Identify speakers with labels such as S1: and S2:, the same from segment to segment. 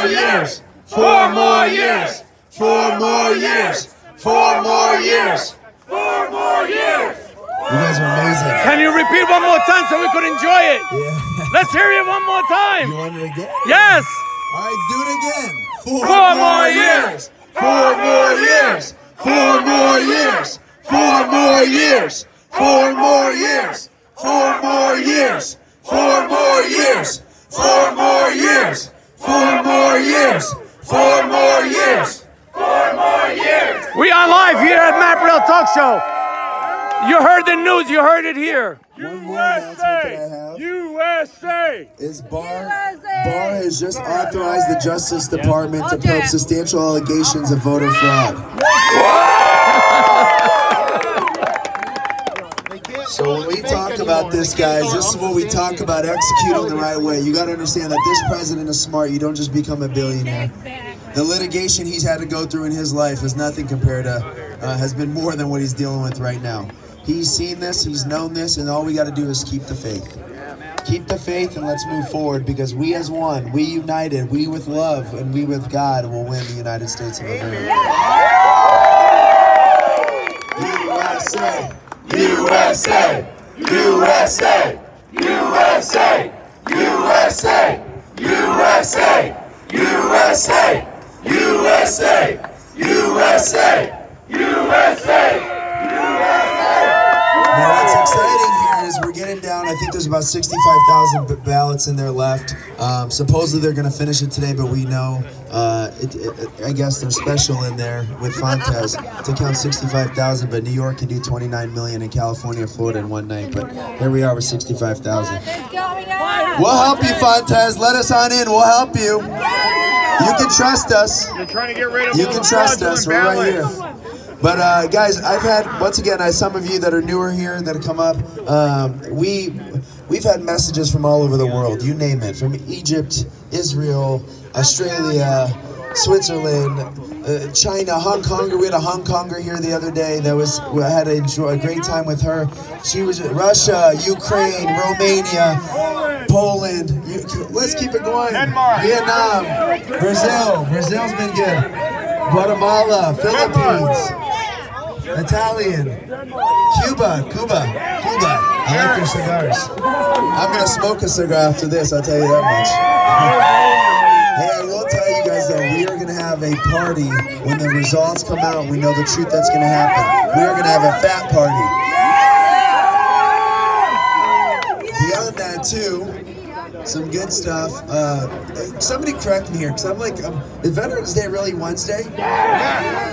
S1: more years. 4 more years. 4 more years. 4 more years. 4 more years. You guys are amazing.
S2: Can you repeat one more time so we could enjoy it?
S1: Yeah.
S2: Let's hear it one more time.
S1: You want it again?
S2: Yes.
S1: All right, do it again.
S2: 4 more years.
S1: 4 more years. 4 more years. 4 more years. 4 more years. 4 more years. 4 more years. 4 more years. 4 more years. 4 more years. 4 more years.
S2: We are live here at MAAP Real Talk Show. You heard the news. You heard it here.
S1: One more announcement that I have
S2: USA
S1: is Barr has just authorized the Justice Department to probe substantial allegations of voter fraud. So when we talk about this, guys, this is what we talk about executing the right way. You got to understand that this president is smart. You don't just become a billionaire. The litigation he's had to go through in his life is nothing compared to, has been more than what he's dealing with right now. He's seen this, he's known this, and all we got to do is keep the faith. Keep the faith and let's move forward, because we as one, we united, we with love, and we with God will win the United States of America. USA! USA! USA! USA! USA! USA! USA! USA! USA! USA! Now what's exciting here is we're getting down, I think there's about 65,000 ballots in there left. Supposedly they're going to finish it today, but we know, I guess they're special in there with Fontes to count 65,000, but New York can do 29 million in California, Florida in one night, but here we are with 65,000. We'll help you, Fontes, let us on in, we'll help you. You can trust us.
S2: You're trying to get rid of
S1: You can trust us, we're right here. But guys, I've had, once again, some of you that are newer here that have come up, we've had messages from all over the world, you name it, from Egypt, Israel, Australia, Switzerland, China, Hong Kong. We had a Hong Konger here the other day that I had a great time with her. She was Russia, Ukraine, Romania, Poland, let's keep it going, Vietnam, Brazil's been good, Guatemala, Philippines, Italian, Cuba. I like their cigars. I'm gonna smoke a cigar after this, I'll tell you that much. Hey, I will tell you guys though, we are gonna have a party when the results come out. We know the truth that's gonna happen. We are gonna have a fat party. Beyond that too, some good stuff. Somebody correct me here, because I'm like, is Veterans Day really Wednesday?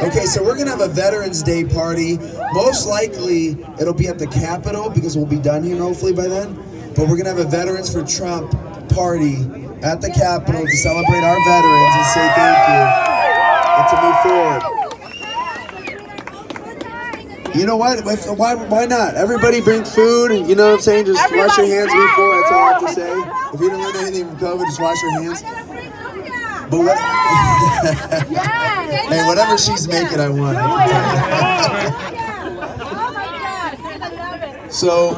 S1: Okay, so we're gonna have a Veterans Day party. Most likely, it'll be at the Capitol, because we'll be done here hopefully by then. But we're gonna have a Veterans for Trump party at the Capitol to celebrate our veterans and say thank you, and to move forward. You know what? Why not? Everybody bring food, you know what I'm saying? Just wash your hands before, that's all I have to say. If you didn't learn anything from COVID, just wash your hands. But what? Hey, whatever she's making, I want. So,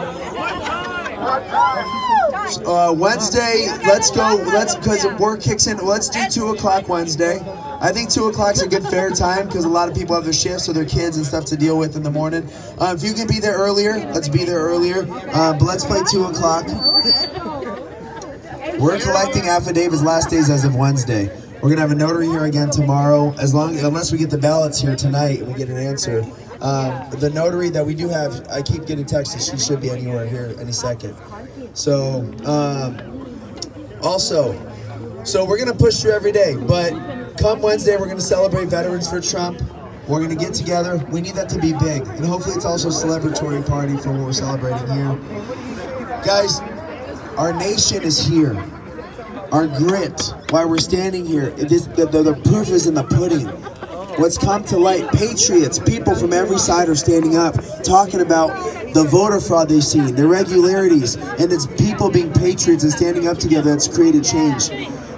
S1: Wednesday, because work kicks in, let's do 2 o'clock Wednesday. I think 2 o'clock's a good fair time because a lot of people have their shifts or their kids and stuff to deal with in the morning. If you can be there earlier, let's be there earlier. But let's play 2 o'clock. We're collecting affidavits last days as of Wednesday. We're gonna have a notary here again tomorrow, unless we get the ballots here tonight and we get an answer. The notary that we do have, I keep getting texts, she should be anywhere here any second. So, so we're gonna push through every day, but come Wednesday, we're gonna celebrate Veterans for Trump. We're gonna get together. We need that to be big, and hopefully it's also a celebratory party for what we're celebrating here. Guys, our nation is here. Our grit, why we're standing here, the proof is in the pudding. What's come to light, patriots, people from every side are standing up, talking about the voter fraud they've seen, the irregularities, and it's people being patriots and standing up together that's created change.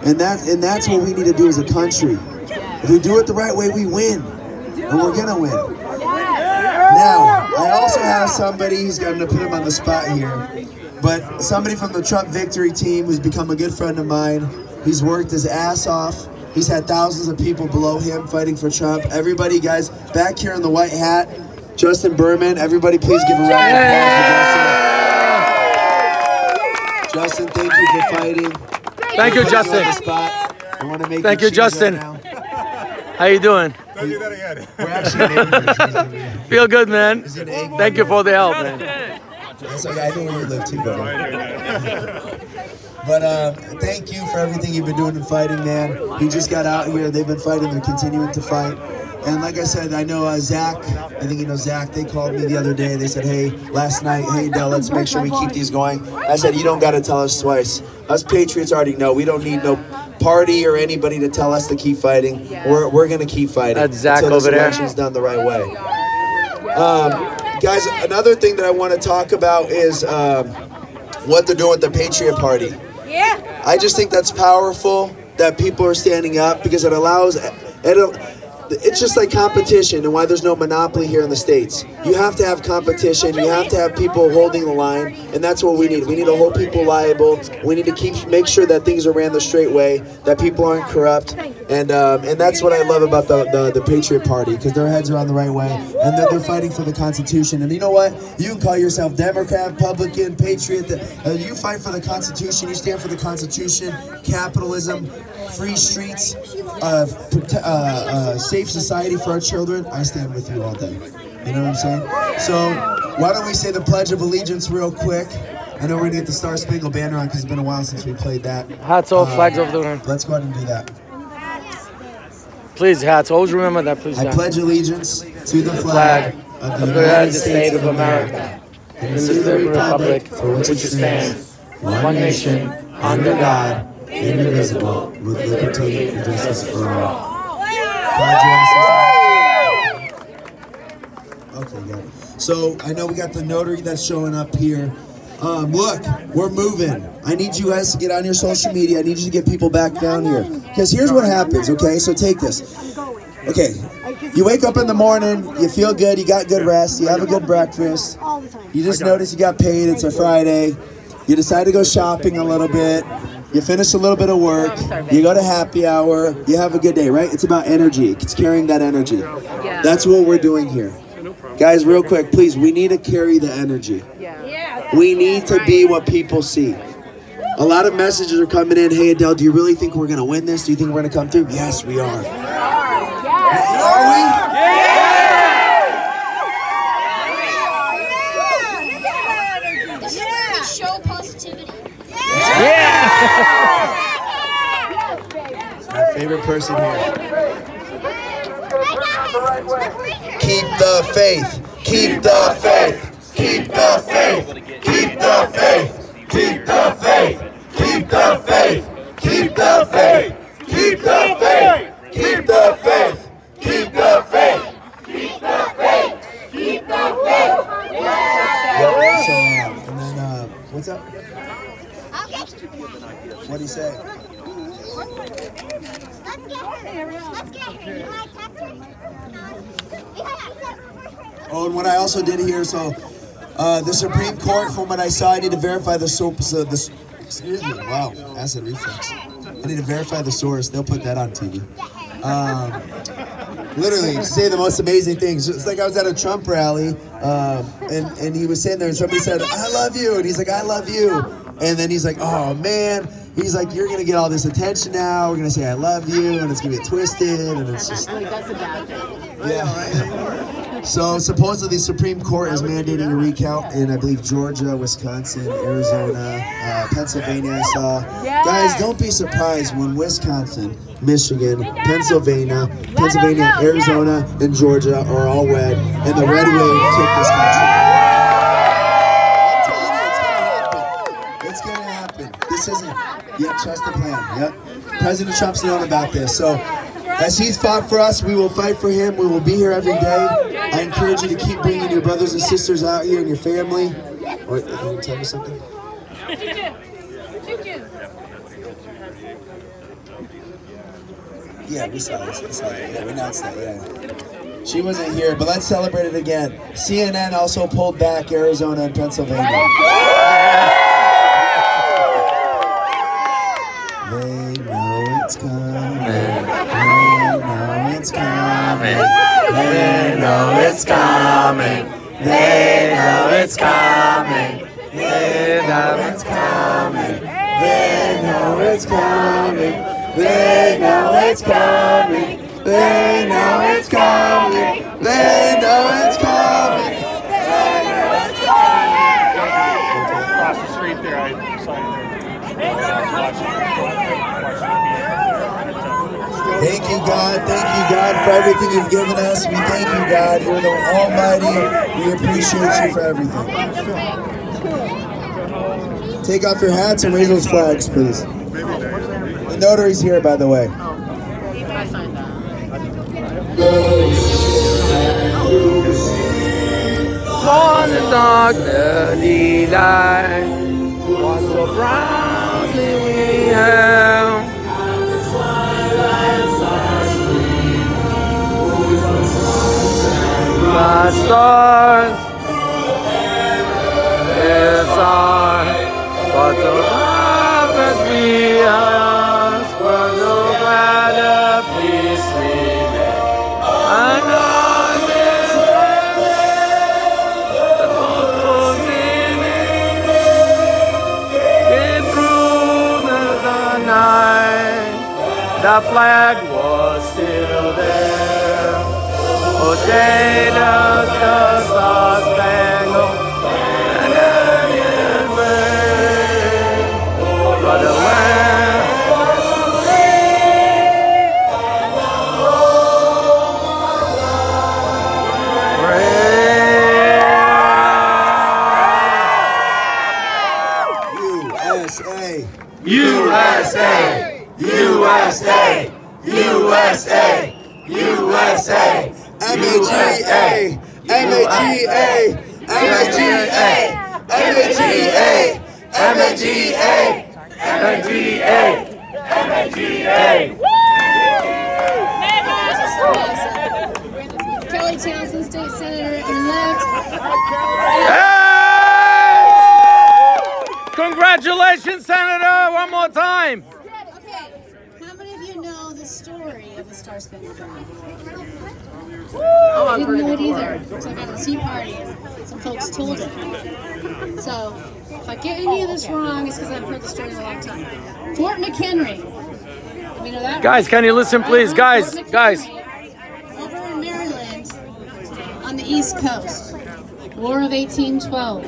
S1: And that's what we need to do as a country. If we do it the right way, we win, and we're gonna win. Now, I also have somebody, I'm gonna put him on the spot here, but somebody from the Trump victory team who's become a good friend of mine. He's worked his ass off. He's had thousands of people below him fighting for Trump. Everybody, guys, back here in the white hat, Justin Berman. Everybody, please give a round of applause for Justin. Justin, thank you for fighting.
S2: Thank you, Justin.
S1: I want to make
S2: Thank you, Justin. How you doing?
S1: Don't do that again. We're actually neighbors.
S2: Feel good, man. Thank you for the help, man.
S1: That's okay. I know where you live too, brother. But thank you for everything you've been doing in fighting, man. You just got out here. They've been fighting. They're continuing to fight. And like I said, I know Zach. I think you know Zach. They called me the other day. They said, hey, last night, hey, Del, let's make sure we keep these going. I said, you don't got to tell us twice. Us Patriots already know. We don't need no party or anybody to tell us to keep fighting. We're going to keep fighting.
S2: That's Zach
S1: until
S2: over
S1: this
S2: there.
S1: election's done the right way. Guys, another thing that I want to talk about is what they're doing with the Patriot Party.
S3: Yeah.
S1: I just think that's powerful that people are standing up because it allows, it's just like competition and why there's no monopoly here in the States. You have to have competition, you have to have people holding the line, and that's what we need. We need to hold people liable. We need to make sure that things are ran the straight way, that people aren't corrupt, and that's what I love about the Patriot Party, because their heads are on the right way, and they're fighting for the Constitution. And you know what? You can call yourself Democrat, Republican, Patriot. You fight for the Constitution. You stand for the Constitution, capitalism, free streets, safe society for our children. I stand with you all day. You know what I'm saying? So why don't we say the Pledge of Allegiance real quick? I know we're gonna get the Star Spangled Banner on because it's been a while since we played that.
S2: Hats off, flags over the room.
S1: Let's go ahead and do that.
S2: Please, hats. Always remember that, please.
S1: I pledge allegiance to the flag of the United States of America and to the republic for which it stands, one nation, under God, indivisible, with liberty and justice for all. Okay, got it. So I know we got the notary that's showing up here. Look, we're moving. I need you guys to get on your social media. I need you to get people back down here. Because here's what happens, okay? So take this. Okay, you wake up in the morning, you feel good, you got good rest, you have a good breakfast. You just notice you got paid, it's a Friday. You decide to go shopping a little bit. You finish a little bit of work, you go to happy hour, you have a good day, right? It's about energy, it's carrying that energy. That's what we're doing here. Guys, real quick, please, we need to carry the energy. We need to be what people see. A lot of messages are coming in, hey Adele, do you really think we're gonna win this? Do you think we're gonna come through? Yes, we are. Are we?
S3: This is where we show positivity.
S1: My favorite person here. Keep the faith. Keep the faith. Keep the faith. Keep the faith. Keep the faith. Keep the faith. Keep the faith. Keep the faith. Keep the faith. Keep the faith. Keep the faith. Keep the faith. And then, what's up? What'd he say?
S3: Let's get her. You like Texas?
S1: Oh, and what I also did here, so the Supreme Court, from what I saw, I need to verify the source. Excuse me, wow, acid reflux. I need to verify the source. They'll put that on TV. Literally, say the most amazing things. It's like I was at a Trump rally, and he was sitting there, and somebody said, "I love you," and he's like, "I love you," and then he's like, "Oh man." He's like, you're gonna get all this attention now. We're gonna say I love you, and it's gonna get twisted, and it's just.
S4: That's a bad thing.
S1: Yeah. So supposedly the Supreme Court is mandating a recount in, I believe, Georgia, Wisconsin, Arizona, Pennsylvania. I saw. Guys, don't be surprised when Wisconsin, Michigan, Pennsylvania, Arizona, and Georgia are all red, and the red wave took this country. It's gonna happen. This isn't. Yep, trust the plan. Yep. President Trump's known about this. So, as he's fought for us, we will fight for him. We will be here every day. I encourage you to keep bringing your brothers and sisters out here and your family. Or, can you tell me something? Yeah, we saw it. Yeah, we announced that, yeah. She wasn't here, but let's celebrate it again. CNN also pulled back Arizona and Pennsylvania. They know it's coming.
S2: coming. They know it's coming. They know it's coming. They know it's coming. They know it's coming. They know it's coming. They know it's coming. They know it's coming.
S4: Across the street there, I saw you
S1: Thank you, God. Thank you, God, for everything you've given us. We thank you, God. You're the Almighty. We appreciate you for everything. Take off your hats and raise those flags, please. The notary's here, by the way.
S2: On the dark, the light was so proudly we held. The stars, it's on, but the love as we ask for no better peace we make. And on this the most came through the night, the flag was still there. Oh, say does the star-spangled banner wave, but the land USA, USA, USA, USA,
S1: MAGA, MAGA, MAGA,
S3: Kelly Townsend, State Senator-elect.
S2: Congratulations, Senator! One more time.
S3: Okay, how many of you know the story of the Star Spangled Banner? I didn't know it either. So I got the Tea Party. Some folks told it. So if I get any of this wrong, it's because I've heard the story a long time. Fort McHenry. You know that?
S2: Guys, can you listen, please? Guys.
S3: Over in Maryland, on the East Coast, War of 1812.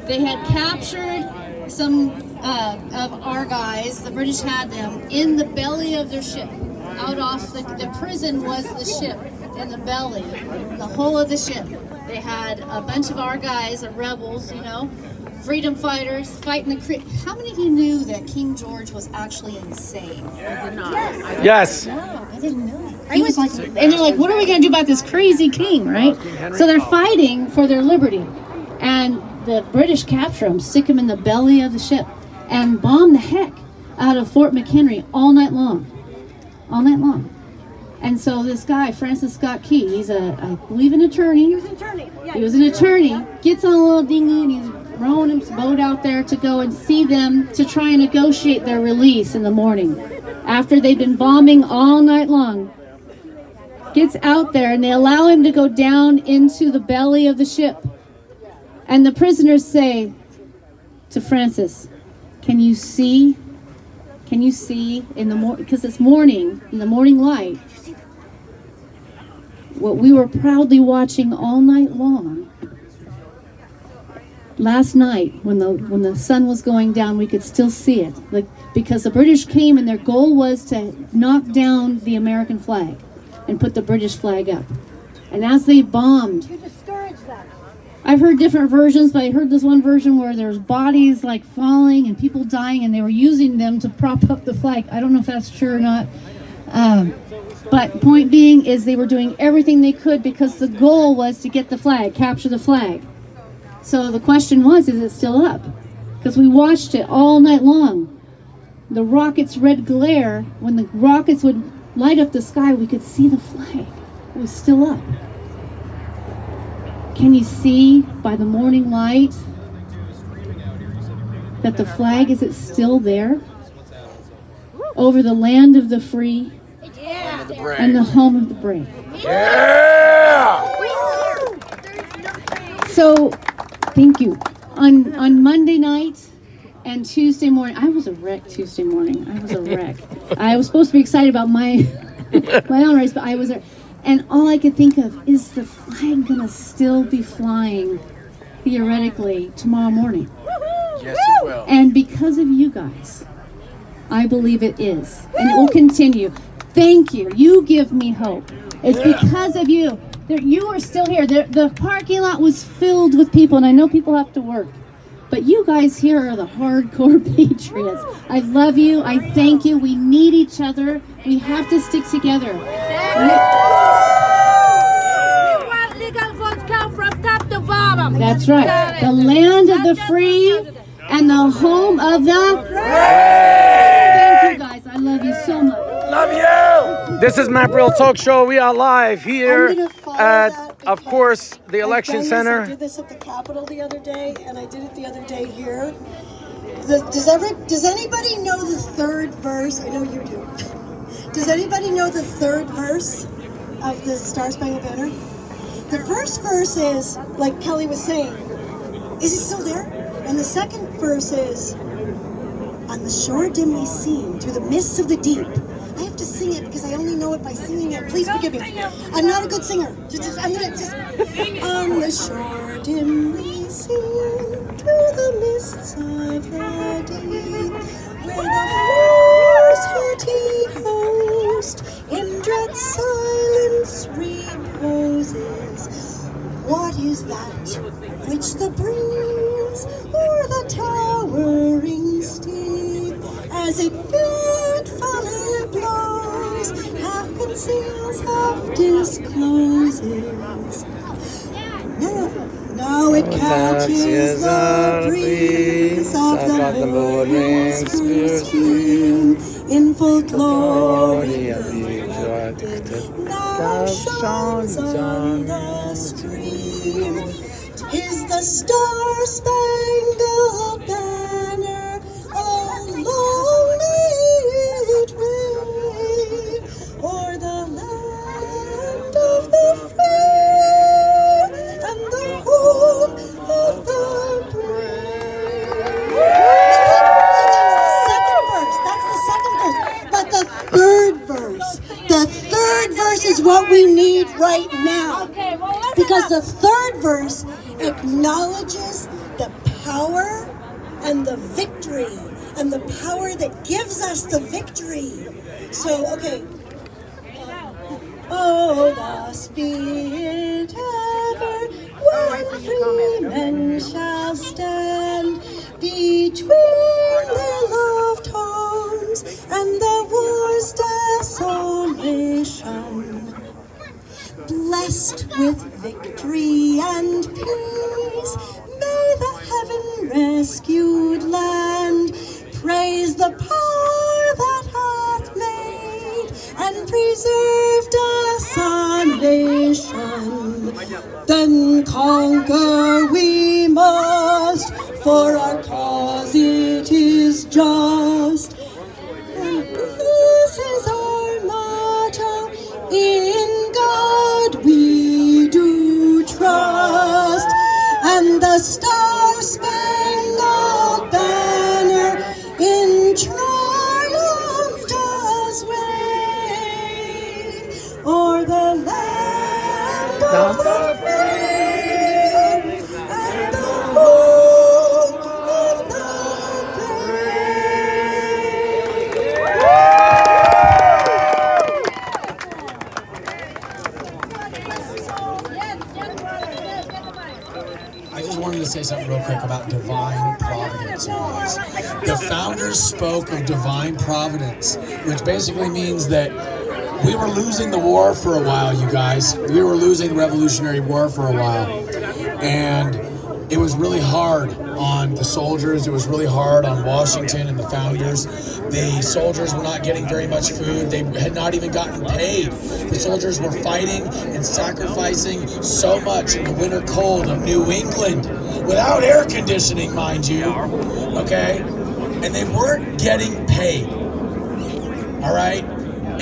S3: They had captured some of our guys. The British had them in the belly of their ship. Out off the prison was the ship in the belly, the hull of the ship. They had a bunch of our guys, the rebels, you know, freedom fighters, fighting the How many of you knew that King George was actually insane? I did not.
S2: Yes.
S3: No, I didn't know. He was like, and they're like, what are we going to do about this crazy king, right? So they're fighting for their liberty. And the British capture him, stick him in the belly of the ship, and bomb the heck out of Fort McHenry all night long. All night long. And so this guy, Francis Scott Key, he's I believe an attorney. He was an attorney. Yeah, he was an attorney. Gets on a little dinghy and he's rowing his boat out there to go and see them to try and negotiate their release in the morning. After they've been bombing all night long. Gets out there and they allow him to go down into the belly of the ship. And the prisoners say to Francis, can you see in the morning, because it's morning, in the morning light, what we were proudly watching all night long. Last night, when the sun was going down, we could still see it, like, because the British came and their goal was to knock down the American flag and put the British flag up. And as they bombed,
S5: You discouraged them.
S3: I've heard different versions, but I heard this one version where there's bodies like falling and people dying, and they were using them to prop up the flag. I don't know if that's true or not. But point being is they were doing everything they could because the goal was to get the flag, capture the flag. So the question was, is it still up? Because we watched it all night long. The rockets' red glare, when the rockets would light up the sky, we could see the flag. It was still up. Can you see by the morning light that the flag is still there? Over the land of the free?
S5: Yeah.
S2: of the brave.
S3: And the home of the brave.
S2: Yeah!
S3: So, thank you. On Monday night and Tuesday morning, I was a wreck Tuesday morning. I was a wreck. I was supposed to be excited about my own race, but I was and all I could think of is the flag gonna still be flying theoretically tomorrow morning.
S2: Yes, it will.
S3: And because of you guys, I believe it is. And it will continue. Thank you. You give me hope. It's because of you. You are still here. The parking lot was filled with people, and I know people have to work. But you guys here are the hardcore patriots. I love you. I thank you. We need each other. We have to stick together.
S5: We want legal votes count from top to bottom.
S3: That's right. The land of the free and the home of the brave. Thank you guys. I love you so much.
S2: Love you! This is MAAP Real Talk Show. We are live here at, of course, the election center.
S6: I did this at the Capitol the other day, and I did it the other day here. Does anybody know the third verse? I know you do. Does anybody know the third verse of the Star Spangled Banner? The first verse is, like Kelly was saying, is it still there? And the second verse is, on the shore dimly seen, through the mists of the deep. I have to sing it because I only know it by singing it. Please forgive me. I'm not a good singer. I'm gonna just on the shore dimly seen, through the mists of the deep, where the force haughty host in dread silence reposes. What is that which the breeze or the towering steep, as it fitfully blows, half conceals, half discloses? Now it catches the breeze of the morning stream, in full glory reflected, now shines on the stream. 'Tis the star-spangled banner, oh long may it wave, o'er the land of the free and the home of the brave. That's the second verse. But the third verse is what we need right now. Because the third verse acknowledges the power and the victory, and the power that gives us the victory. So, okay. Oh, thus be it ever, when free men shall stand between their loved homes and the war's desolation. Blessed with victory and peace, may the heaven-rescued land praise the power that hath made and preserved us a nation. Then conquer we must, for our cause it is just. And this is our motto, in God we do trust, and the star-spangled banner in triumph does wave o'er the land of the free and the home of the
S7: I just wanted to say something real quick about divine providence, you guys. The founders spoke of divine providence, which basically means that we were losing the war for a while, you guys. We were losing the Revolutionary War for a while. And it was really hard on the soldiers. It was really hard on Washington and the founders. The soldiers were not getting very much food. They had not even gotten paid. The soldiers were fighting and sacrificing so much in the winter cold of New England, without air conditioning, mind you, okay? And they weren't getting paid, all right?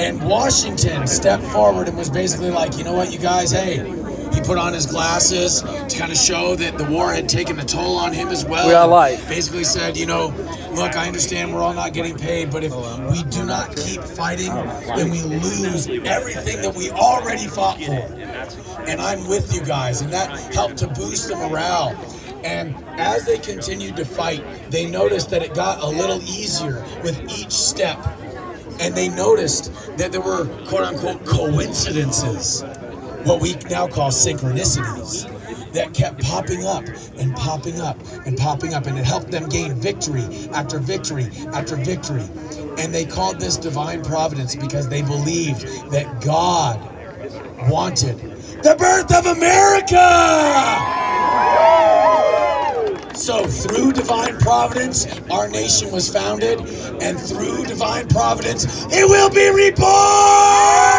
S7: And Washington stepped forward and was basically like, you know what, you guys, hey, he put on his glasses to kind of show that the war had taken a toll on him as well.
S2: We are life.
S7: Basically said, you know, look, I understand we're all not getting paid, but if we do not keep fighting, then we lose everything that we already fought for. And I'm with you guys, and that helped to boost the morale. And as they continued to fight, they noticed that it got a little easier with each step. And they noticed that there were quote-unquote coincidences, what we now call synchronicities, that kept popping up and popping up and popping up, and it helped them gain victory after victory after victory. And they called this divine providence because they believed that God wanted the birth of America! So through divine providence, our nation was founded, and through divine providence, it will be reborn!